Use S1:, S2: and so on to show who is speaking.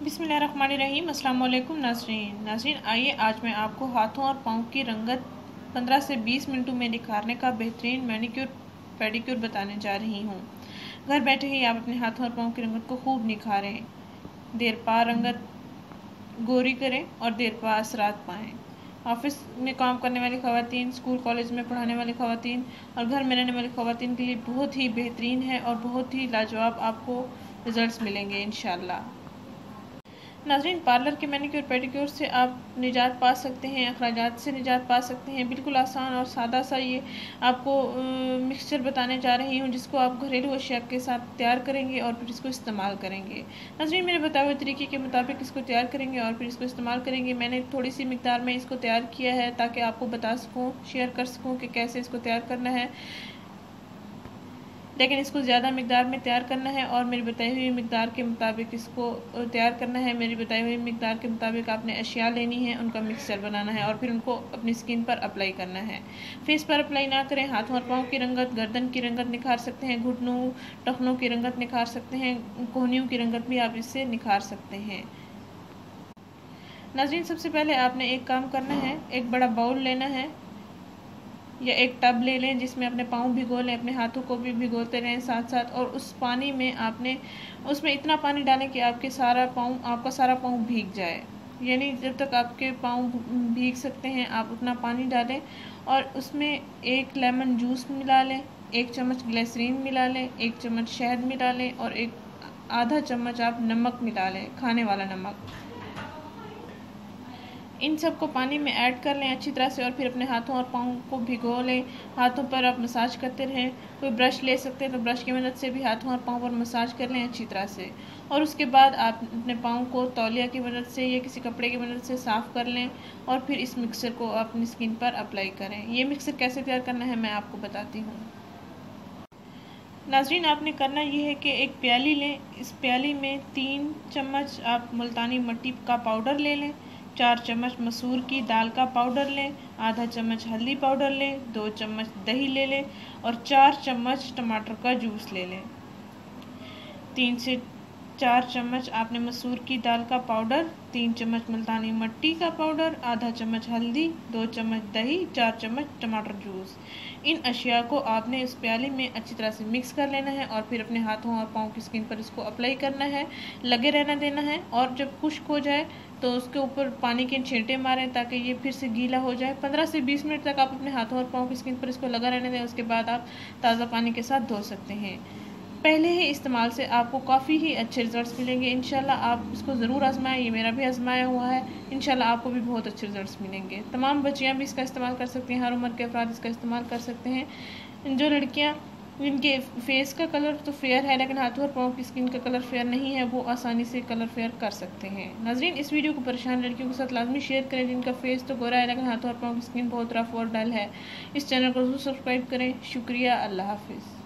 S1: बिस्मिल्लाहिर्रहमानिर्रहीम। अस्सलाम वालेकुम नाज़रीन, आइए आज मैं आपको हाथों और पाँव की रंगत 15 से 20 मिनटों में निखारने का बेहतरीन मैनिक्योर पेडिक्योर बताने जा रही हूँ। घर बैठे ही आप अपने हाथों और पाँव की रंगत को खूब निखारें, देर पा रंगत गोरी करें और देर पा असरात पाएँ। ऑफिस में काम करने वाली ख़वातीन, स्कूल कॉलेज में पढ़ाने वाली ख़वातीन और घर में रहने वाली ख़वातीन के लिए बहुत ही बेहतरीन है और बहुत ही लाजवाब आपको रिज़ल्ट्स मिलेंगे इंशाल्लाह। नाज़रीन, पार्लर के मैनिक्योर पेडिक्योर से आप निजात पा सकते हैं, अखराजात से निजात पा सकते हैं। बिल्कुल आसान और सादा सा ये आपको मिक्सचर बताने जा रही हूँ, जिसको आप घरेलू अशिया के साथ तैयार करेंगे और फिर इसको इस्तेमाल करेंगे। नाज़रीन, मेरे बताए हुए तरीके के मुताबिक इसको तैयार करेंगे और फिर इसको इस्तेमाल करेंगे। मैंने थोड़ी सी मिकदार में इसको तैयार किया है ताकि आपको बता सकूँ, शेयर कर सकूँ कि कैसे इसको तैयार करना है, लेकिन इसको ज़्यादा मिकदार में तैयार करना है और मेरी बताई हुई मिकदार के मुताबिक इसको तैयार करना है। मेरी बताई हुई मिकदार के मुताबिक आपने अशिया लेनी है, उनका मिक्सचर बनाना है और फिर उनको अपनी स्किन पर अप्लाई करना है। फेस पर अप्लाई ना करें। हाथों और पाँव की रंगत, गर्दन की रंगत निखार सकते हैं, घुटनों टखनों की रंगत निखार सकते हैं, कोहनियों की रंगत भी आप इससे निखार सकते हैं। नाज़रीन, सबसे पहले आपने एक काम करना है, एक बड़ा बाउल लेना है या एक टब ले लें जिसमें अपने पाँव भिगो लें, अपने हाथों को भी भिगोते रहें साथ साथ, और उस पानी में आपने उसमें इतना पानी डालें कि आपका सारा पाँव भीग जाए। यानी जब तक आपके पाँव भीग सकते हैं आप उतना पानी डालें और उसमें एक लेमन जूस मिला लें, 1 चम्मच ग्लिसरीन मिला लें, 1 चम्मच शहद मिला लें और एक आधा चम्मच आप नमक मिला लें, खाने वाला नमक। इन सब को पानी में ऐड कर लें अच्छी तरह से और फिर अपने हाथों और पाँव को भिगो लें। हाथों पर आप मसाज करते रहें। कोई ब्रश ले सकते हैं तो ब्रश की मदद से भी हाथों और पाँव पर मसाज कर लें अच्छी तरह से। और उसके बाद आप अपने पाँव को तौलिया की मदद से या किसी कपड़े की मदद से साफ़ कर लें और फिर इस मिक्सर को अपनी स्किन पर अप्लाई करें। ये मिक्सर कैसे तैयार करना है मैं आपको बताती हूँ। नाज़रीन, आपने करना ये है कि एक प्याली लें, इस प्याली में 3 चम्मच आप मुल्तानी मिट्टी का पाउडर ले लें, 4 चम्मच मसूर की दाल का पाउडर लें, आधा चम्मच हल्दी पाउडर लें, 2 चम्मच दही ले लें और 4 चम्मच टमाटर का जूस ले लें। 3 से 4 चम्मच आपने मसूर की दाल का पाउडर, 3 चम्मच मुल्तानी मिट्टी का पाउडर, आधा चम्मच हल्दी, 2 चम्मच दही, 4 चम्मच टमाटर जूस। इन अशिया को आपने इस प्याली में अच्छी तरह से मिक्स कर लेना है और फिर अपने हाथों और पाँव की स्किन पर इसको अप्लाई करना है, लगे रहना देना है और जब खुश्क हो जाए तो उसके ऊपर पानी के छींटे मारें ताकि ये फिर से गीला हो जाए। 15 से 20 मिनट तक आप अपने हाथों और पाँव की स्किन पर इसको लगा रहने दें। उसके बाद आप ताज़ा पानी के साथ धो सकते हैं। पहले ही इस्तेमाल से आपको काफ़ी ही अच्छे रिज़ल्ट्स मिलेंगे इंशाल्लाह। आप इसको ज़रूर आजमाएं, ये मेरा भी आजमाया हुआ है। इंशाल्लाह आपको भी बहुत अच्छे रिज़ल्ट्स मिलेंगे। तमाम बच्चियां भी इसका इस्तेमाल कर सकती हैं, हर उम्र के अफराद इसका इस्तेमाल कर सकते हैं। जो लड़कियां जिनके फेस का कलर तो फेयर है लेकिन हाथों और पाँव की स्किन का कलर फेयर नहीं है, वो आसानी से कलर फेयर कर सकते हैं। नाज़रीन, इस वीडियो को परेशान लड़कियों के साथ लाजमी शेयर करें जिनका फेस तो गोरा है लेकिन हाथों और पाँव की स्किन बहुत रफ और डल है। इस चैनल को ज़रूर सब्सक्राइब करें। शुक्रिया। अल्लाह हाफिज़।